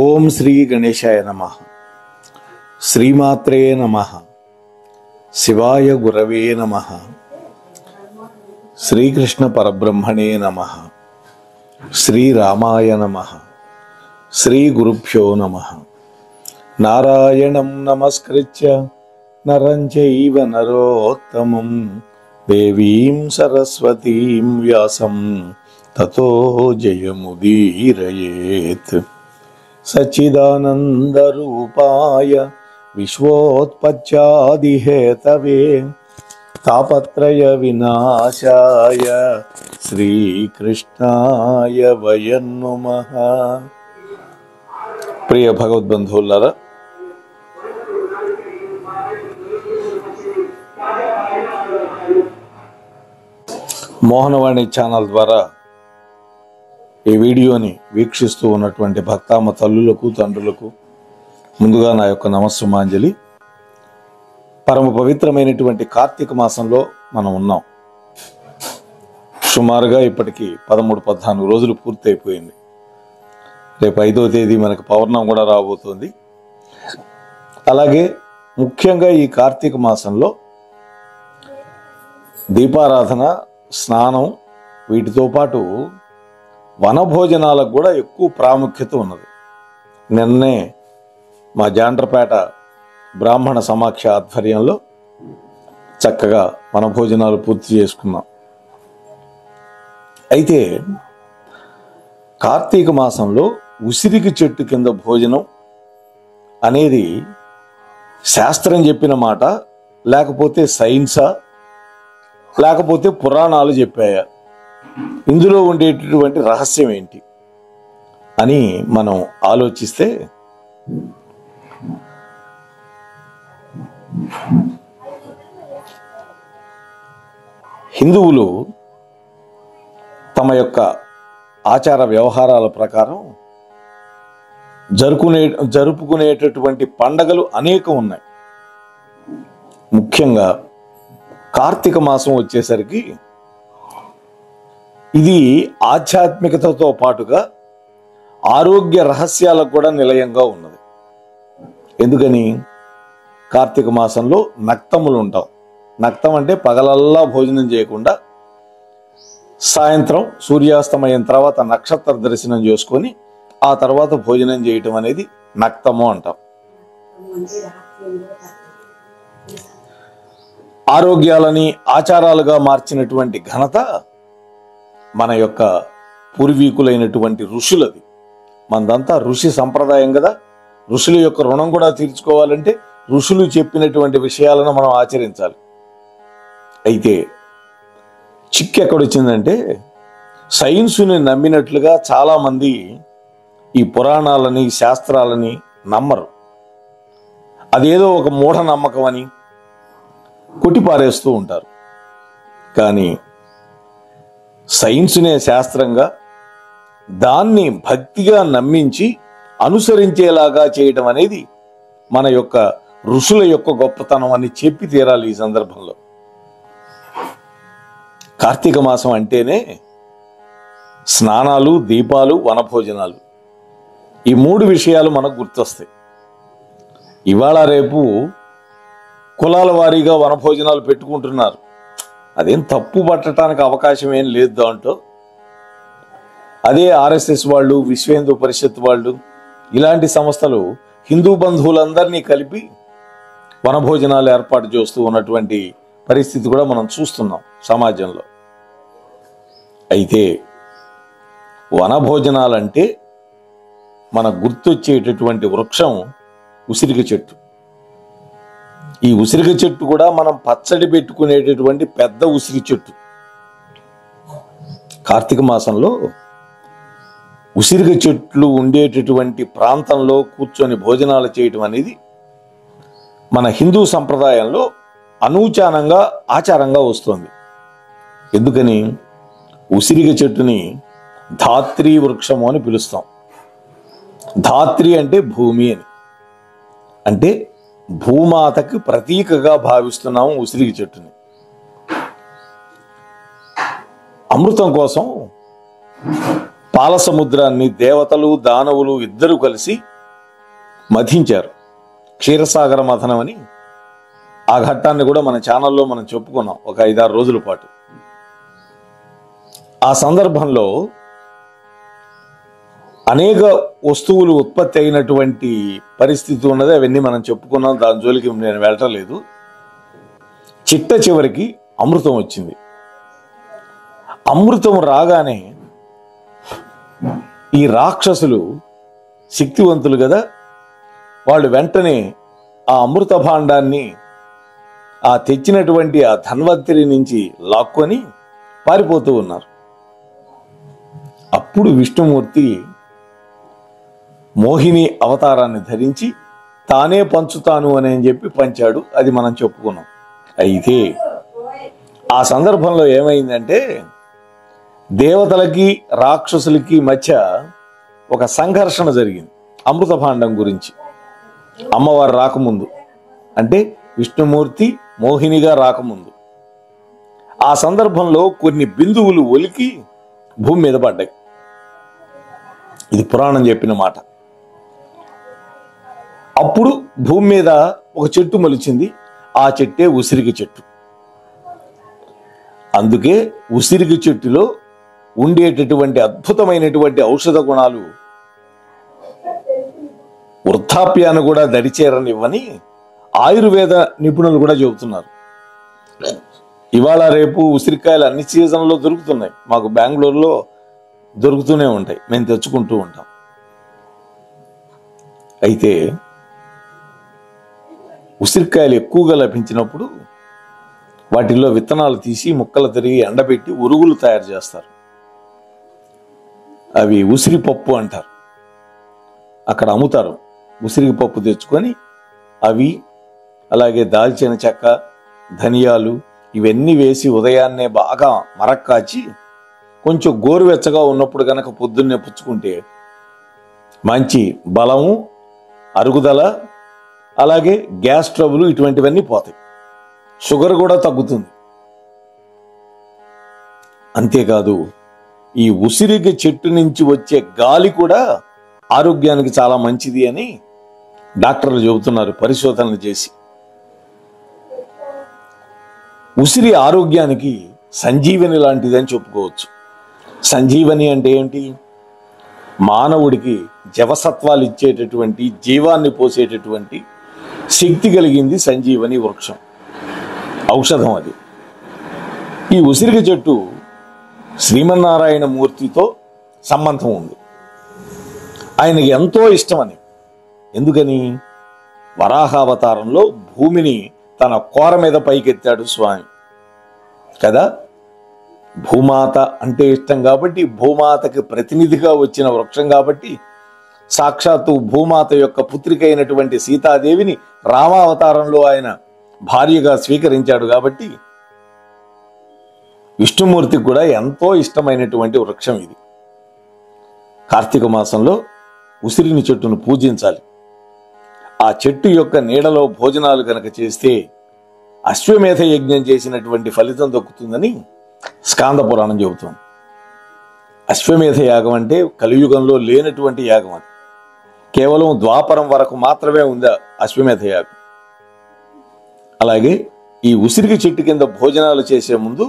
ఓం శ్రీ గణేశాయ నమః. శ్రీమాత్రే నమః. శివాయ గురవే నమః. శ్రీకృష్ణ పరబ్రహ్మణే నమః. శ్రీరామాయ నమః. శ్రీ గురుభ్యో నమః. నారాయణం నమస్కృత్య నరం చైవ నరోత్తమం దేవీం సరస్వతీం వ్యాసం తతో జయముదీరయేత్. సచ్చిదానందరూపాయ విశ్వోత్పత్యాదిహేతవే తాపత్రయ వినాశాయ శ్రీకృష్ణాయ వయం నమః. ప్రియ భగవద్బంధువులారా, మోహనవాణి ఛానల్ ద్వారా ఈ వీడియోని వీక్షిస్తూ ఉన్నటువంటి భక్తామ తల్లులకు తండ్రులకు ముందుగా నా యొక్క నమస్సుమాంజలి. పరమ పవిత్రమైనటువంటి కార్తీక మాసంలో మనం ఉన్నాం. సుమారుగా ఇప్పటికీ 13-14 రోజులు పూర్తయిపోయింది. రేపు 5వ తేదీ మనకు పౌర్ణం కూడా రాబోతోంది. అలాగే ముఖ్యంగా ఈ కార్తీక మాసంలో దీపారాధన, స్నానం, వీటితో పాటు వనభోజనాలకు కూడా ఎక్కువ ప్రాముఖ్యత ఉన్నది. నిన్నే మా జాండ్రపేట బ్రాహ్మణ సమాఖ్య ఆధ్వర్యంలో చక్కగా వనభోజనాలు పూర్తి చేసుకున్నాం. అయితే కార్తీక మాసంలో ఉసిరికి చెట్టు కింద భోజనం అనేది శాస్త్రం చెప్పిన మాట, లేకపోతే సైన్సా, లేకపోతే పురాణాలు చెప్పాయా, ఇందులో ఉండేటటువంటి రహస్యం ఏంటి అని మనం ఆలోచిస్తే హిందువులు తమ యొక్క ఆచార వ్యవహారాల ప్రకారం జరుపుకునేటటువంటి పండగలు అనేకం ఉన్నాయి. ముఖ్యంగా కార్తీక మాసం వచ్చేసరికి ఇది ఆధ్యాత్మికతతో పాటుగా ఆరోగ్య రహస్యాలకు కూడా నిలయంగా ఉన్నది. ఎందుకని? కార్తీక మాసంలో నక్తములు ఉంటాం. నక్తం అంటే పగలల్లా భోజనం చేయకుండా సాయంత్రం సూర్యాస్తమయం తర్వాత నక్షత్ర దర్శనం చేసుకొని ఆ తర్వాత భోజనం చేయటం అనేది నక్తము అంటాం. ఆరోగ్యాలని ఆచారాలుగా మార్చినటువంటి ఘనత మన యొక్క పూర్వీకులైనటువంటి ఋషులది. మనదంతా ఋషి సంప్రదాయం కదా. ఋషుల యొక్క రుణం కూడా తీర్చుకోవాలంటే ఋషులు చెప్పినటువంటి విషయాలను మనం ఆచరించాలి. అయితే చిక్కు ఎక్కడొచ్చిందంటే, సైన్సుని నమ్మినట్లుగా చాలామంది ఈ పురాణాలని, శాస్త్రాలని నమ్మరు. అదేదో ఒక మూఢనమ్మకం అని కొట్టిపారేస్తూ ఉంటారు. కానీ సైన్సునే శాస్త్రంగా, దాన్ని భక్తిగా నమ్మించి అనుసరించేలాగా చేయటం అనేది మన యొక్క ఋషుల యొక్క గొప్పతనం అని చెప్పి తీరాలి. ఈ సందర్భంలో కార్తీక మాసం అంటేనే స్నానాలు, దీపాలు, వనభోజనాలు, ఈ 3 విషయాలు మనకు గుర్తొస్తాయి. ఇవాళ రేపు కులాల వారీగా వనభోజనాలు పెట్టుకుంటున్నారు. అదేం తప్పు పట్టడానికి అవకాశం ఏం లేదు దాంట్లో. అదే ఆర్ఎస్ఎస్ వాళ్ళు, విశ్వ హిందూ పరిషత్ వాళ్ళు, ఇలాంటి సంస్థలు హిందూ బంధువులందరినీ కలిపి వనభోజనాలు ఏర్పాటు చేస్తూ ఉన్నటువంటి పరిస్థితి కూడా మనం చూస్తున్నాం సమాజంలో. అయితే వనభోజనాలంటే మనకు గుర్తొచ్చేటటువంటి వృక్షం ఉసిరిక చెట్టు. ఈ ఉసిరిక చెట్టు కూడా మనం పచ్చడి పెట్టుకునేటటువంటి పెద్ద ఉసిరి చెట్టు. కార్తీక మాసంలో ఉసిరిక చెట్లు ఉండేటటువంటి ప్రాంతంలో కూర్చొని భోజనాలు చేయటం అనేది మన హిందూ సంప్రదాయంలో అనూచానంగా ఆచారంగా వస్తుంది. ఎందుకని? ఉసిరిక చెట్టుని ధాత్రి వృక్షము అని పిలుస్తాం. ధాత్రి అంటే భూమి అని, అంటే భూమాతకి ప్రతీకగా భావిస్తున్నాము ఉసిరిక చెట్టుని. అమృతం కోసం పాల సముద్రాన్ని దేవతలు దానవులు ఇద్దరు కలిసి మథించారు. క్షీరసాగర మథనం అని ఆ ఘట్టాన్ని కూడా మన ఛానల్లో మనం చెప్పుకున్నాం ఒక 5-6 రోజుల పాటు. ఆ సందర్భంలో అనేక వస్తువులు ఉత్పత్తి అయినటువంటి పరిస్థితి ఉన్నది. అవన్నీ మనం చెప్పుకున్నాం, దాని జోలికి నేను వెళ్ళటలేదు. చిట్ట చివరికి అమృతం వచ్చింది. అమృతం రాగానే ఈ రాక్షసులు శక్తివంతులు కదా, వాళ్ళు వెంటనే ఆ అమృత భాండాన్ని ఆ తెచ్చినటువంటి ఆ ధన్వంతరి నుంచి లాక్కొని పారిపోతూ ఉన్నారు. అప్పుడు విష్ణుమూర్తి మోహిని అవతారాన్ని ధరించి తానే పంచుతాను అని చెప్పి పంచాడు. అది మనం చెప్పుకున్నాం. అయితే ఆ సందర్భంలో ఏమైందంటే దేవతలకి రాక్షసులకి మధ్య ఒక సంఘర్షణ జరిగింది అమృత భాండం గురించి. అమ్మవారు రాకముందు, అంటే విష్ణుమూర్తి మోహినిగా రాకముందు ఆ సందర్భంలో కొన్ని బిందువులు ఒలికి భూమి మీద పడ్డాయి. ఇది పురాణం చెప్పిన మాట. అప్పుడు భూమి మీద ఒక చెట్టు మొలిచింది. ఆ చెట్టే ఉసిరికి చెట్టు. అందుకే ఉసిరికి చెట్టులో ఉండేటటువంటి అద్భుతమైనటువంటి ఔషధ గుణాలు వృద్ధాప్యాన్ని కూడా దరిచేరనివ్వని ఆయుర్వేద నిపుణులు కూడా చెబుతున్నారు. ఇవాళ రేపు ఉసిరికాయలు అన్ని సీజన్లో దొరుకుతున్నాయి. మాకు బెంగళూరులో దొరుకుతూనే ఉంటాయి, మేము తెచ్చుకుంటూ ఉంటాం. అయితే ఉసిరికాయలు ఎక్కువగా లభించినప్పుడు వాటిల్లో విత్తనాలు తీసి ముక్కలు తిరిగి ఎండబెట్టి ఉరుగులు తయారు చేస్తారు. అవి ఉసిరి పప్పు అంటారు. అక్కడ అమ్ముతారు. ఉసిరి పప్పు తెచ్చుకొని అవి, అలాగే దాల్చిన చెక్క, ధనియాలు ఇవన్నీ వేసి ఉదయాన్నే బాగా మరక్కాచి కొంచెం గోరువెచ్చగా ఉన్నప్పుడు కనుక పొద్దున్నే పుచ్చుకుంటే మంచి బలము, అరుగుదల, అలాగే గ్యాస్ ట్రబుల్ ఇటువంటివన్నీ పోతాయి. షుగర్ కూడా తగ్గుతుంది. అంతేకాదు ఈ ఉసిరికి చెట్టు నుంచి వచ్చే గాలి కూడా ఆరోగ్యానికి చాలా మంచిది అని డాక్టర్లు చెబుతున్నారు పరిశోధనలు చేసి. ఉసిరి ఆరోగ్యానికి సంజీవని లాంటిదని చెప్పుకోవచ్చు. సంజీవని అంటే ఏంటి? మానవుడికి జవసత్వాలు ఇచ్చేటటువంటి, జీవాన్ని పోసేటటువంటి శక్తి కలిగింది సంజీవని వృక్షం, ఔషధం అది. ఈ ఉసిరిక చెట్టు శ్రీమన్నారాయణ మూర్తితో సంబంధం ఉంది. ఆయనకి ఎంతో ఇష్టమని. ఎందుకని? వరాహావతారంలో భూమిని తన కోర మీద పైకెత్తాడు స్వామి కదా. భూమాత అంటే ఇష్టం కాబట్టి, భూమాతకి ప్రతినిధిగా వచ్చిన వృక్షం కాబట్టి, సాక్షాత్తు భూమాత యొక్క పుత్రిక అయినటువంటి సీతాదేవిని రామావతారంలో ఆయన భార్యగా స్వీకరించాడు కాబట్టి విష్ణుమూర్తికి కూడా ఎంతో ఇష్టమైనటువంటి వృక్షం ఇది. కార్తీక మాసంలో ఉసిరిని చెట్టును పూజించాలి. ఆ చెట్టు యొక్క నీడలో భోజనాలు కనుక చేస్తే అశ్వమేధ యజ్ఞం చేసినటువంటి ఫలితం దక్కుతుందని స్కాంద పురాణం చెబుతోంది. అశ్వమేధ యాగం అంటే కలియుగంలో లేనటువంటి యాగం. అది కేవలం ద్వాపరం వరకు మాత్రమే ఉంది అశ్వమేధ యాగం. అలాగే ఈ ఉసిరిక చెట్టు కింద భోజనాలు చేసే ముందు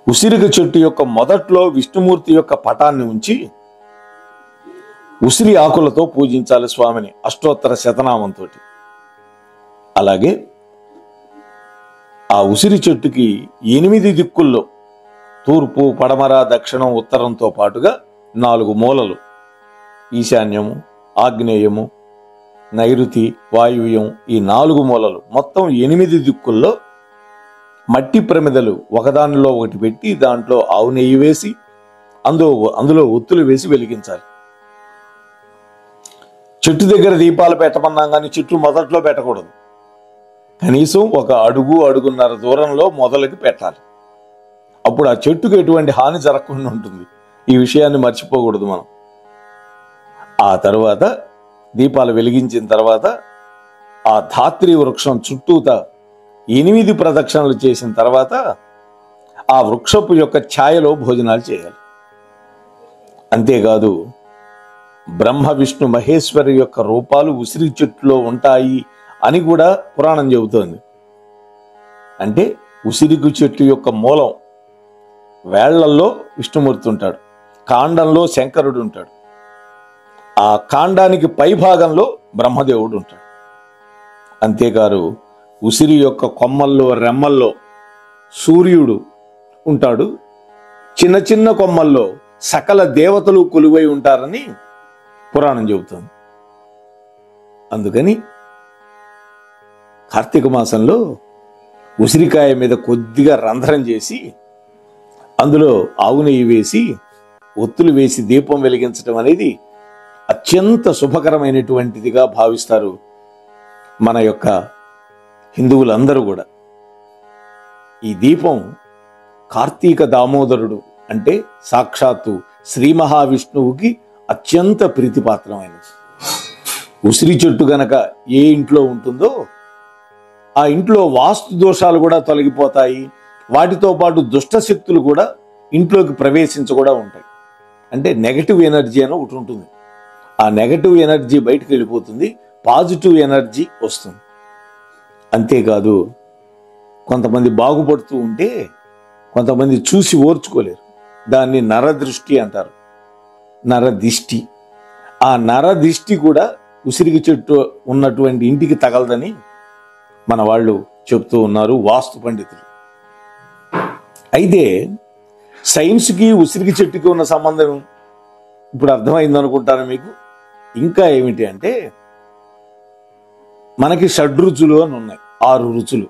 ఉసిరిక చెట్టు యొక్క మొదట్లో విష్ణుమూర్తి యొక్క పటాన్ని ఉంచి ఉసిరి ఆకులతో పూజించాలి స్వామిని అష్టోత్తర శతనామంతో. అలాగే ఆ ఉసిరి చెట్టుకి 8 దిక్కుల్లో తూర్పు, పడమర, దక్షిణం, ఉత్తరంతో పాటుగా 4 మూలలు, ఈశాన్యము, ఆగ్నేయము, నైరుతి, వాయువ్యం, ఈ 4 మూలలు మొత్తం 8 దిక్కుల్లో మట్టి ప్రమిదలు ఒకదానిలో ఒకటి పెట్టి దాంట్లో ఆవు నెయ్యి వేసి అందులో ఒత్తులు వేసి వెలిగించాలి. చెట్టు దగ్గర దీపాలు పెట్టమన్నాం కానీ చెట్టు మొదట్లో పెట్టకూడదు. కనీసం 1 అడుగు, అడుగున్నర దూరంలో మొదలకి పెట్టాలి. అప్పుడు ఆ చెట్టుకు ఎటువంటి హాని జరగకుండా ఉంటుంది. ఈ విషయాన్ని మర్చిపోకూడదు మనం. ఆ తర్వాత దీపాలు వెలిగించిన తర్వాత ఆ ధాత్రి వృక్షం చుట్టూత 8 ప్రదక్షిణలు చేసిన తర్వాత ఆ వృక్షపు యొక్క ఛాయలో భోజనాలు చేయాలి. అంతేకాదు బ్రహ్మ విష్ణు మహేశ్వరి యొక్క రూపాలు ఉసిరి చెట్టులో ఉంటాయి అని కూడా పురాణం చెబుతోంది. అంటే ఉసిరికి చెట్టు యొక్క మూలం వేళ్లల్లో విష్ణుమూర్తి ఉంటాడు, కాండంలో శంకరుడు ఉంటాడు, ఆ కాండానికి పై భాగంలో బ్రహ్మదేవుడు ఉంటాడు. అంతేకాదు ఉసిరి యొక్క కొమ్మల్లో రెమ్మల్లో సూర్యుడు ఉంటాడు, చిన్న చిన్న కొమ్మల్లో సకల దేవతలు కొలువై ఉంటారని పురాణం చెబుతుంది. అందుకని కార్తీక మాసంలో ఉసిరికాయ మీద కొద్దిగా రంధ్రం చేసి అందులో ఆవు నెయ్యి వేసి ఒత్తులు వేసి దీపం వెలిగించడం అనేది అత్యంత శుభకరమైనటువంటిదిగా భావిస్తారు మన యొక్క హిందువులందరూ కూడా. ఈ దీపం కార్తీక దామోదరుడు అంటే సాక్షాత్తు శ్రీ మహావిష్ణువుకి అత్యంత ప్రీతిపాత్రమైనది. ఉసిరి చెట్టు గనక ఏ ఇంట్లో ఉంటుందో ఆ ఇంట్లో వాస్తు దోషాలు కూడా తొలగిపోతాయి, వాటితో పాటు దుష్ట శక్తులు కూడా ఇంట్లోకి ప్రవేశించకుండా ఉంటాయి. అంటే నెగటివ్ ఎనర్జీ అని ఒకటి ఉంటుంది, ఆ నెగటివ్ ఎనర్జీ బయటకు వెళ్ళిపోతుంది, పాజిటివ్ ఎనర్జీ వస్తుంది. అంతేకాదు కొంతమంది బాగుపడుతూ ఉంటే కొంతమంది చూసి ఓర్చుకోలేరు, దాన్ని నరదృష్టి అంటారు, నరదిష్టి. ఆ నరదిష్టి కూడా ఉసిరికి చెట్టు ఉన్నటువంటి ఇంటికి తగలదని మన వాళ్ళు చెప్తూ ఉన్నారు వాస్తు పండితులు. అయితే సైన్స్కి ఉసిరికి చెట్టుకి ఉన్న సంబంధం ఇప్పుడు అర్థమైంది అనుకుంటాను మీకు. ఇంకా ఏమిటి అంటే మనకి షడ్రుచులు అని ఉన్నాయి, 6 రుచులు.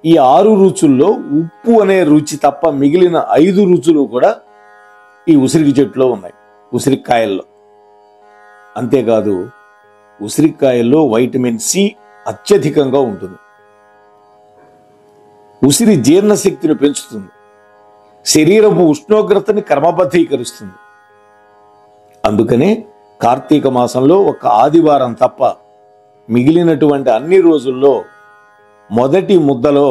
ఈ 6 రుచుల్లో ఉప్పు అనే రుచి తప్ప మిగిలిన 5 రుచులు కూడా ఈ ఉసిరికి చెట్టులో ఉన్నాయి, ఉసిరికాయల్లో. అంతేకాదు ఉసిరికాయల్లో వైటమిన్ సి అత్యధికంగా ఉంటుంది. ఉసిరి జీర్ణశక్తిని పెంచుతుంది, శరీరపు ఉష్ణోగ్రతని క్రమబద్ధీకరిస్తుంది. అందుకనే కార్తీక మాసంలో ఒక ఆదివారం తప్ప మిగిలినటువంటి అన్ని రోజుల్లో మొదటి ముద్దలో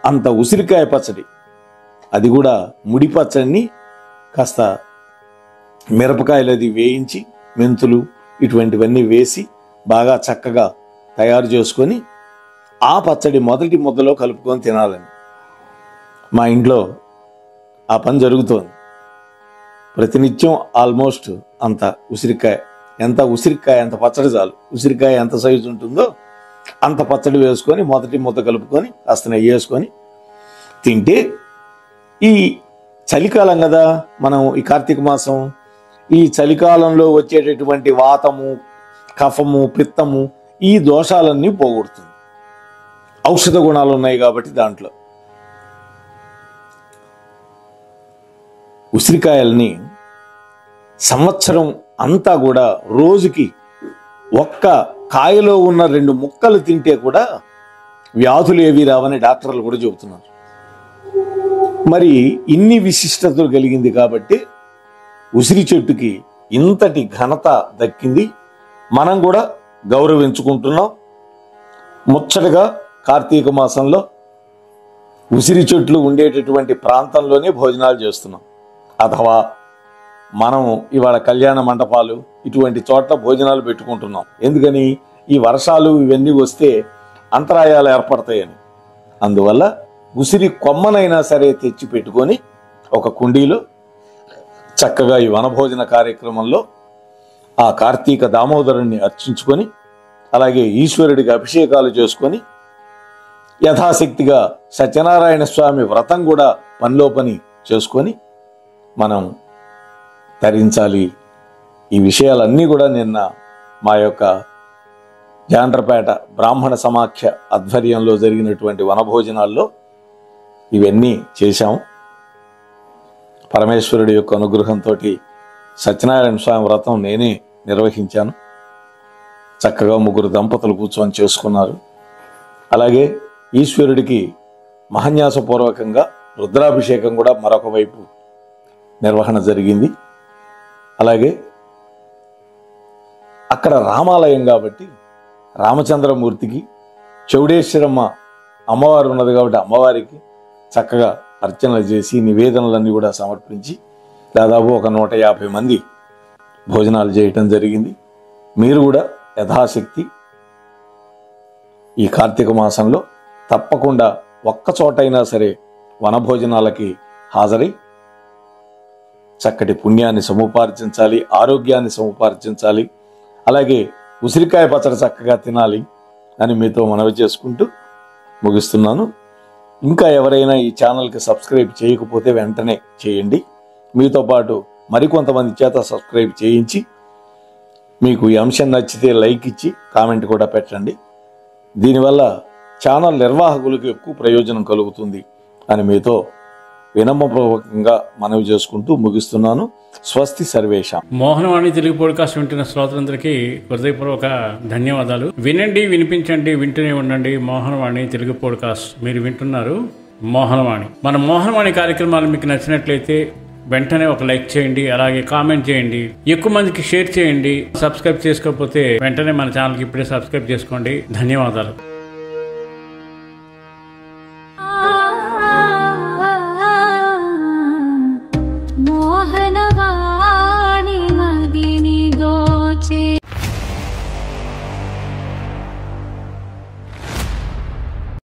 అంత ఉసిరికాయ పచ్చడి, అది కూడా ముడి పచ్చడిని కాస్త మిరపకాయలు అది వేయించి మెంతులు ఇటువంటివన్నీ వేసి బాగా చక్కగా తయారు చేసుకొని ఆ పచ్చడి మొదటి ముద్దలో కలుపుకొని తినాలని మా ఇంట్లో ఆ పని జరుగుతోంది. ప్రతినిత్యం ఆల్మోస్ట్ అంత ఉసిరికాయ, ఎంత ఉసిరికాయ అంత పచ్చడి చాలు, ఉసిరికాయ ఎంత సైజు ఉంటుందో అంత పచ్చడి వేసుకొని మొదటి ముద్ద కలుపుకొని కాస్త నెయ్యి వేసుకొని తింటే, ఈ చలికాలం కదా మనం ఈ కార్తీక మాసం, ఈ చలికాలంలో వచ్చేటటువంటి వాతము కఫము పిత్తము ఈ దోషాలన్నీ పోగొడుతుంది. ఔషధ గుణాలు ఉన్నాయి కాబట్టి దాంట్లో ఉసిరికాయల్ని సంవత్సరం అంతా కూడా రోజుకి ఒక్క కాయలో ఉన్న 2 ముక్కలు తింటే కూడా వ్యాధులు ఏవి రావని డాక్టర్లు కూడా చెబుతున్నారు. మరి ఇన్ని విశిష్టతలు కలిగింది కాబట్టి ఉసిరి చెట్టుకి ఇంతటి ఘనత దక్కింది, మనం కూడా గౌరవించుకుంటున్నాం. ముచ్చటగా కార్తీక మాసంలో ఉసిరి చెట్లు ఉండేటటువంటి ప్రాంతంలోనే భోజనాలు చేస్తున్నాం. అథవా మనం ఇవాళ కళ్యాణ మండపాలు ఇటువంటి చోట్ల భోజనాలు పెట్టుకుంటున్నాం. ఎందుకని? ఈ వర్షాలు ఇవన్నీ వస్తే అంతరాయాలు ఏర్పడతాయని. అందువల్ల ఉసిరి కొమ్మనైనా సరే తెచ్చి పెట్టుకొని ఒక కుండీలో చక్కగా ఈ వనభోజన కార్యక్రమంలో ఆ కార్తీక దామోదరుణ్ణి అర్చించుకొని, అలాగే ఈశ్వరుడికి అభిషేకాలు చేసుకొని, యథాశక్తిగా సత్యనారాయణ స్వామి వ్రతం కూడా పనిలో పని చేసుకొని మనం తరించాలి. ఈ విషయాలన్నీ కూడా నిన్న మా యొక్క జాండ్రపేట బ్రాహ్మణ సమాఖ్య ఆధ్వర్యంలో జరిగినటువంటి వనభోజనాల్లో ఇవన్నీ చేశాం. పరమేశ్వరుడి యొక్క అనుగ్రహంతో సత్యనారాయణ స్వామి వ్రతం నేనే నిర్వహించాను. చక్కగా 3 దంపతులు కూర్చొని చేసుకున్నారు. అలాగే ఈశ్వరుడికి మహాన్యాసపూర్వకంగా రుద్రాభిషేకం కూడా మరొక వైపు నిర్వహణ జరిగింది. అలాగే అక్కడ రామాలయం కాబట్టి రామచంద్రమూర్తికి, చౌడేశ్వరమ్మ అమ్మవారు ఉన్నది కాబట్టి అమ్మవారికి చక్కగా అర్చనలు చేసి నివేదనలన్నీ కూడా సమర్పించి దాదాపు ఒక 150 మంది భోజనాలు చేయటం జరిగింది. మీరు కూడా యథాశక్తి ఈ కార్తీక మాసంలో తప్పకుండా ఒక్క చోటైనా సరే వనభోజనాలకి హాజరై చక్కటి పుణ్యాన్ని సముపార్జించాలి, ఆరోగ్యాన్ని సముపార్జించాలి, అలాగే ఉసిరికాయ పచ్చడి చక్కగా తినాలి అని మీతో మనవి చేసుకుంటూ ముగిస్తున్నాను. ఇంకా ఎవరైనా ఈ ఛానల్కి సబ్స్క్రైబ్ చేయకపోతే వెంటనే చేయండి. మీతో పాటు మరికొంతమంది చేత సబ్స్క్రైబ్ చేయించి మీకు ఈ అంశం నచ్చితే లైక్ ఇచ్చి కామెంట్ కూడా పెట్టండి. దీనివల్ల ఛానల్ నిర్వాహకులకు ఎక్కువ ప్రయోజనం కలుగుతుంది అని మీతో వినమ్రపూర్వకంగా మనవి చేసుకుంటూ ముగిస్తున్నాను. స్వస్తి సర్వేషాం. మోహనవాణి తెలుగు పోడ్కాస్ట్ వింటున్న శ్రోతలందరికీ హృదయపూర్వక ధన్యవాదాలు. వినండి, వినిపించండి, వింటూనే ఉండండి. మోహనవాణి తెలుగు పోడ్కాస్ట్ మీరు వింటున్నారు. మోహనవాణి. మన మోహనవాణి కార్యక్రమాలు మీకు నచ్చినట్లయితే వెంటనే ఒక లైక్ చేయండి, అలాగే కామెంట్ చేయండి, ఎక్కువ మందికి షేర్ చేయండి. సబ్స్క్రైబ్ చేసుకోకపోతే వెంటనే మన ఛానల్కి ఇప్పుడే సబ్స్క్రైబ్ చేసుకోండి. ధన్యవాదాలు.